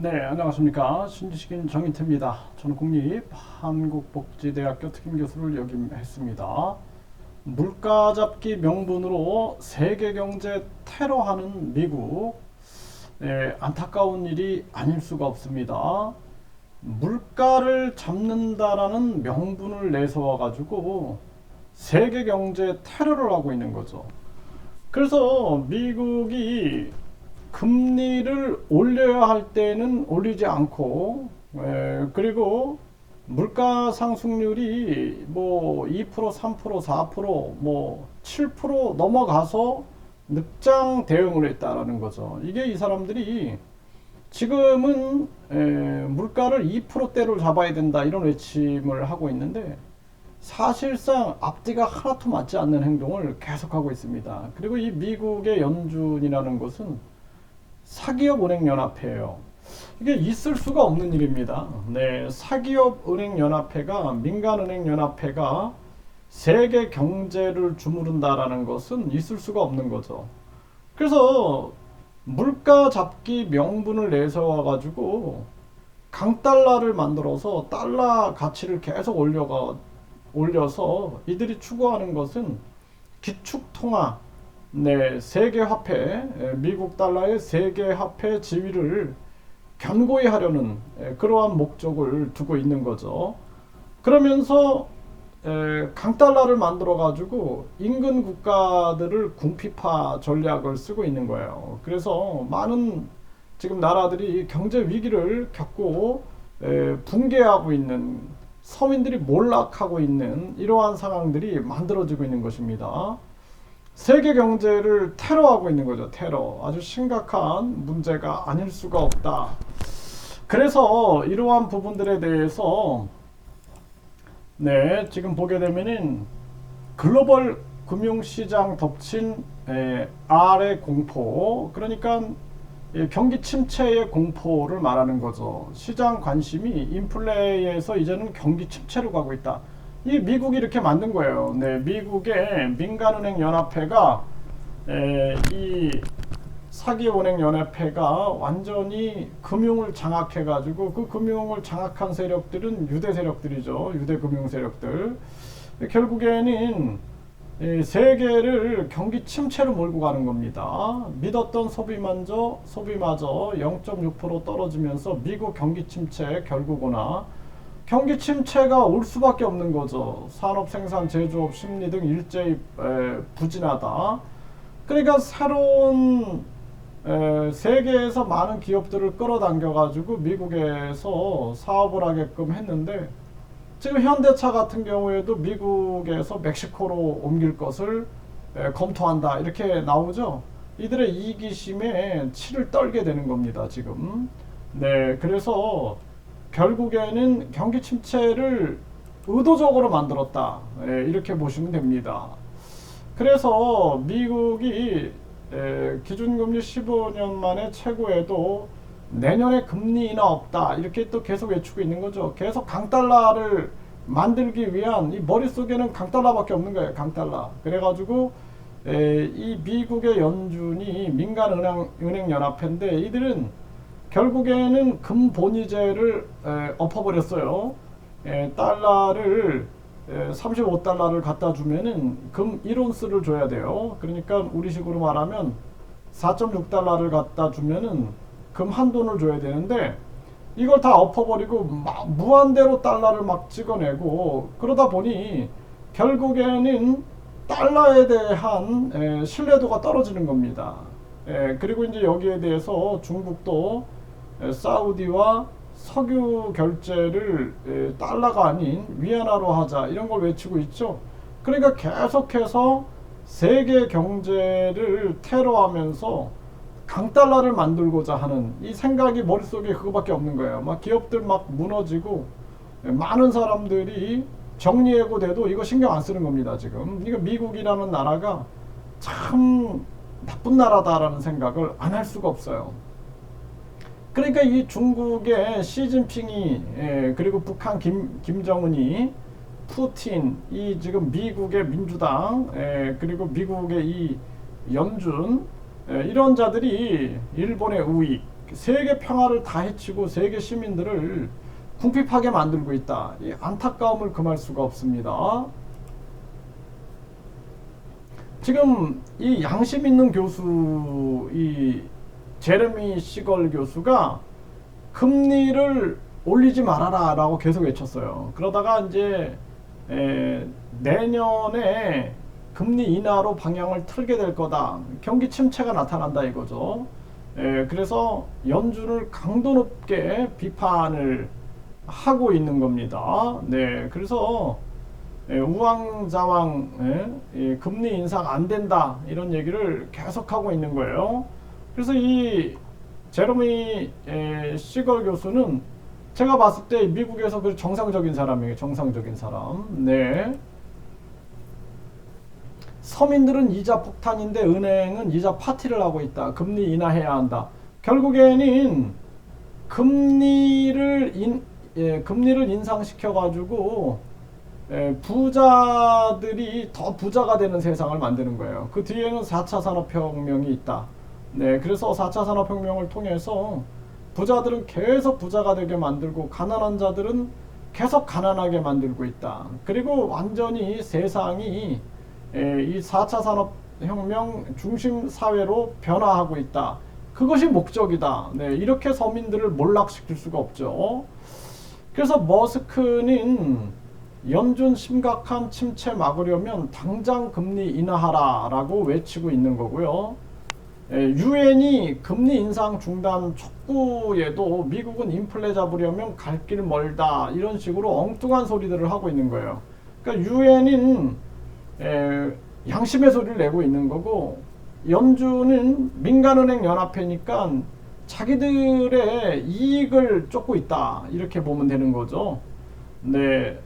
네, 안녕하십니까. 신지식인 정인태입니다. 저는 국립한국복지대학교 특임교수를 역임했습니다. 물가 잡기 명분으로 세계경제 테러하는 미국, 안타까운 일이 아닐 수가 없습니다. 물가를 잡는다라는 명분을 내세워 가지고 세계경제 테러를 하고 있는 거죠. 그래서 미국이 금리를 올려야 할 때는 올리지 않고, 그리고 물가 상승률이 뭐 2%, 3%, 4%, 뭐 7% 넘어가서 늑장 대응을 했다라는 거죠. 이게 이 사람들이 지금은 물가를 2%대로 잡아야 된다 이런 외침을 하고 있는데, 사실상 앞뒤가 하나도 맞지 않는 행동을 계속하고 있습니다. 그리고 이 미국의 연준이라는 것은 사기업 은행 연합회예요. 이게 있을 수가 없는 일입니다. 네, 사기업 은행 연합회가 민간 은행 연합회가 세계 경제를 주무른다라는 것은 있을 수가 없는 거죠. 그래서 물가 잡기 명분을 내세워 가지고 강달러를 만들어서 달러 가치를 계속 올려서 이들이 추구하는 것은 기축통화, 네, 세계화폐, 미국 달러의 세계화폐 지위를 견고히 하려는 그러한 목적을 두고 있는 거죠. 그러면서 강달러를 만들어 가지고 인근 국가들을 궁핍화 전략을 쓰고 있는 거예요. 그래서 많은 지금 나라들이 경제 위기를 겪고 붕괴하고 있는, 서민들이 몰락하고 있는 이러한 상황들이 만들어지고 있는 것입니다. 세계 경제를 테러하고 있는 거죠. 테러. 아주 심각한 문제가 아닐 수가 없다. 그래서 이러한 부분들에 대해서 네, 지금 보게 되면은 글로벌 금융시장 덮친 R의 공포, 그러니까 경기 침체의 공포를 말하는 거죠. 시장 관심이 인플레에서 이제는 경기 침체로 가고 있다. 이 미국이 이렇게 만든 거예요. 네, 미국의 민간은행 연합회가 이 사기은행 연합회가 완전히 금융을 장악해가지고 그 금융을 장악한 세력들은 유대 세력들이죠. 유대 금융 세력들. 결국에는 세계를 경기 침체로 몰고 가는 겁니다. 믿었던 소비마저 0.6% 떨어지면서 미국 경기 침체 결국은 경기 침체가 올 수밖에 없는 거죠. 산업, 생산, 제조업, 심리 등 일제히 부진하다. 그러니까 새로운 세계에서 많은 기업들을 끌어당겨 가지고 미국에서 사업을 하게끔 했는데, 지금 현대차 같은 경우에도 미국에서 멕시코로 옮길 것을 검토한다 이렇게 나오죠. 이들의 이기심에 치를 떨게 되는 겁니다 지금. 네, 그래서 결국에는 경기 침체를 의도적으로 만들었다, 이렇게 보시면 됩니다. 그래서 미국이 기준금리 15년 만에 최고에도 내년에 금리 인하 없다 이렇게 또 계속 외치고 있는 거죠. 계속 강달러를 만들기 위한, 이 머릿속에는 강달러밖에 없는 거예요. 강달러. 그래가지고 이 미국의 연준이 민간은행 연합회인데, 이들은 결국에는 금본위제를 엎어버렸어요. 달러를 35달러를 갖다 주면은 금 1온스를 줘야 돼요. 그러니까 우리식으로 말하면 4.6달러를 갖다 주면은 금 한 돈을 줘야 되는데, 이걸 다 엎어버리고 무한대로 달러를 막 찍어내고, 그러다 보니 결국에는 달러에 대한 신뢰도가 떨어지는 겁니다. 그리고 이제 여기에 대해서 중국도 사우디와 석유 결제를 달러가 아닌 위안화로 하자 이런 걸 외치고 있죠. 그러니까 계속해서 세계 경제를 테러하면서 강달러를 만들고자 하는 이 생각이 머릿속에 그거밖에 없는 거예요. 막 기업들 막 무너지고 많은 사람들이 정리해고돼도 이거 신경 안 쓰는 겁니다 지금. 이거 미국이라는 나라가 참 나쁜 나라다라는 생각을 안 할 수가 없어요. 그러니까 이 중국의 시진핑이 그리고 북한 김정은이, 푸틴, 이 지금 미국의 민주당, 그리고 미국의 이 연준, 이런 자들이 일본의 우익, 세계 평화를 다 해치고 세계 시민들을 궁핍하게 만들고 있다. 이 안타까움을 금할 수가 없습니다. 지금 이 양심 있는 교수, 이 제레미 시걸 교수가 금리를 올리지 말아라 라고 계속 외쳤어요. 그러다가 이제 내년에 금리 인하로 방향을 틀게 될 거다. 경기 침체가 나타난다 이거죠. 그래서 연준을 강도 높게 비판을 하고 있는 겁니다. 네, 그래서 우왕좌왕 금리 인상 안 된다 이런 얘기를 계속하고 있는 거예요. 그래서 이 제레미 시걸 교수는 제가 봤을 때 미국에서 그 정상적인 사람이에요. 정상적인 사람. 네. 서민들은 이자 폭탄인데 은행은 이자 파티를 하고 있다. 금리 인하해야 한다. 결국에는 금리를 인상시켜 가지고 부자들이 더 부자가 되는 세상을 만드는 거예요. 그 뒤에는 4차 산업혁명이 있다. 네, 그래서 4차 산업혁명을 통해서 부자들은 계속 부자가 되게 만들고 가난한 자들은 계속 가난하게 만들고 있다. 그리고 완전히 세상이 이 4차 산업혁명 중심 사회로 변화하고 있다. 그것이 목적이다. 네, 이렇게 서민들을 몰락시킬 수가 없죠. 그래서 머스크는 연준 심각한 침체 막으려면 당장 금리 인하하라 라고 외치고 있는 거고요. 유엔이 금리 인상 중단 촉구에도 미국은 인플레 잡으려면 갈 길 멀다 이런 식으로 엉뚱한 소리들을 하고 있는 거예요. 그러니까 유엔은 양심의 소리를 내고 있는 거고 연준은 민간은행 연합회니까 자기들의 이익을 쫓고 있다 이렇게 보면 되는 거죠. 네,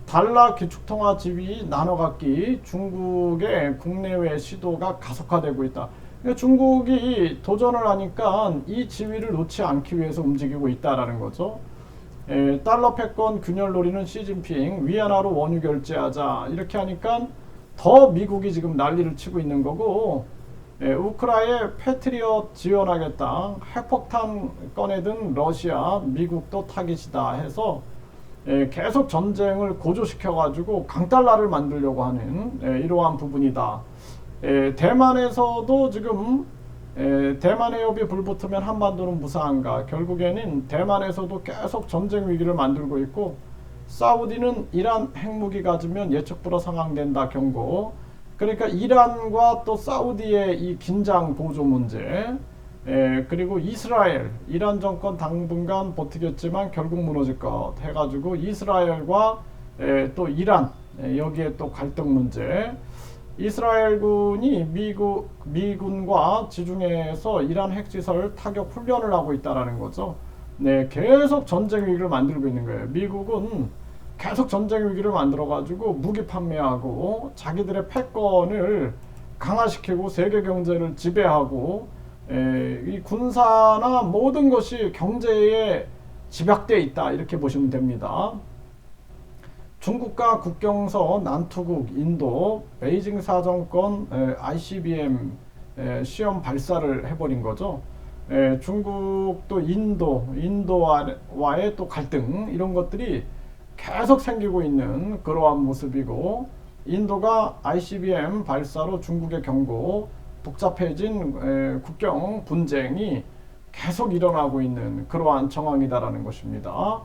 달러 기축통화 지위 나눠갖기 중국의 국내외 시도가 가속화되고 있다. 그러니까 중국이 도전을 하니까 이 지위를 놓지 않기 위해서 움직이고 있다라는 거죠. 달러 패권 균열 노리는 시진핑 위안화로 원유 결제하자 이렇게 하니까 더 미국이 지금 난리를 치고 있는 거고 우크라이나에 패트리엇 지원하겠다. 핵폭탄 꺼내든 러시아, 미국도 타깃이다 해서 계속 전쟁을 고조시켜가지고 강달러를 만들려고 하는 이러한 부분이다. 대만에서도 지금 대만 해협이 불붙으면 한반도는 무사한가. 결국에는 대만에서도 계속 전쟁 위기를 만들고 있고 사우디는 이란 핵무기 가지면 예측 불허 상황된다 경고. 그러니까 이란과 또 사우디의 이 긴장 고조 문제 그리고 이스라엘 이란 정권 당분간 버티겠지만 결국 무너질 것 해가지고 이스라엘과 또 이란 여기에 또 갈등 문제 이스라엘군이 미군과 지중해에서 이란 핵시설 타격 훈련을 하고 있다는 거죠. 네, 계속 전쟁 위기를 만들고 있는 거예요. 미국은 계속 전쟁 위기를 만들어가지고 무기 판매하고 자기들의 패권을 강화시키고 세계 경제를 지배하고 이 군사나 모든 것이 경제에 집약되어 있다 이렇게 보시면 됩니다. 중국과 국경서 난투국 인도 베이징 사정권 ICBM 시험 발사를 해버린 거죠. 중국도 인도와의 또 갈등 이런 것들이 계속 생기고 있는 그러한 모습이고 인도가 ICBM 발사로 중국의 경고 복잡해진 국경 분쟁이 계속 일어나고 있는 그러한 정황이다라는 것입니다.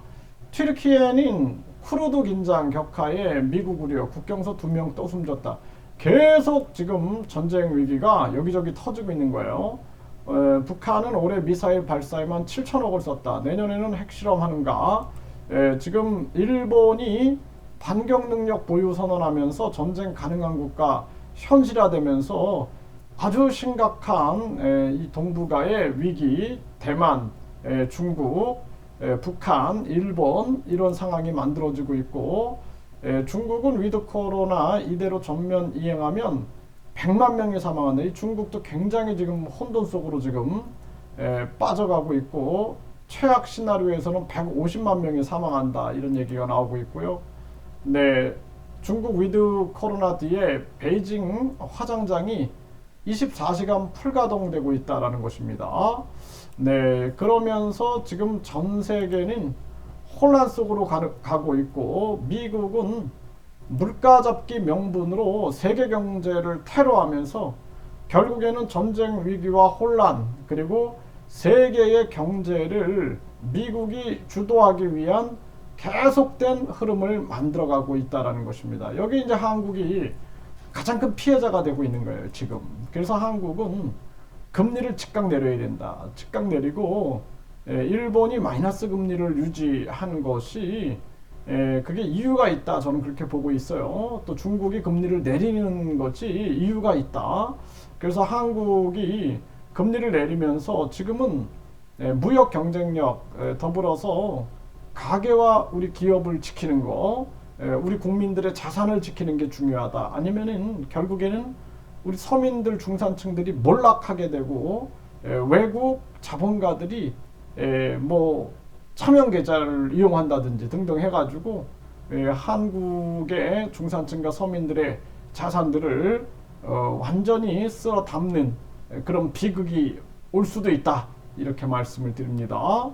튀르키예는 쿠르드 긴장 격하에 미국 우려 국경서 2명 또 숨졌다. 계속 지금 전쟁 위기가 여기저기 터지고 있는 거예요. 북한은 올해 미사일 발사에만 7천억을 썼다. 내년에는 핵실험하는가. 지금 일본이 반격 능력 보유 선언하면서 전쟁 가능한 국가 현실화되면서 아주 심각한 이 동북아의 위기, 대만, 중국, 북한, 일본 이런 상황이 만들어지고 있고 중국은 위드 코로나 이대로 전면 이행하면 100만 명이 사망한다. 이 중국도 굉장히 지금 혼돈 속으로 지금 빠져가고 있고 최악 시나리오에서는 150만 명이 사망한다 이런 얘기가 나오고 있고요. 네, 중국 위드 코로나 뒤에 베이징 화장장이 24시간 풀가동되고 있다라는 것입니다. 네, 그러면서 지금 전 세계는 혼란 속으로 가고 있고 미국은 물가 잡기 명분으로 세계 경제를 테러하면서 결국에는 전쟁 위기와 혼란 그리고 세계의 경제를 미국이 주도하기 위한 계속된 흐름을 만들어가고 있다라는 것입니다. 여기 이제 한국이 가장 큰 피해자가 되고 있는 거예요, 지금. 그래서 한국은 금리를 즉각 내려야 된다. 즉각 내리고 일본이 마이너스 금리를 유지한 것이 그게 이유가 있다. 저는 그렇게 보고 있어요. 또 중국이 금리를 내리는 것이 이유가 있다. 그래서 한국이 금리를 내리면서 지금은 무역 경쟁력 더불어서 가계와 우리 기업을 지키는 거, 우리 국민들의 자산을 지키는 게 중요하다. 아니면은 결국에는 우리 서민들 중산층들이 몰락하게 되고 외국 자본가들이 뭐 차명 계좌를 이용한다든지 등등 해가지고 한국의 중산층과 서민들의 자산들을 완전히 쓸어 담는 그런 비극이 올 수도 있다. 이렇게 말씀을 드립니다.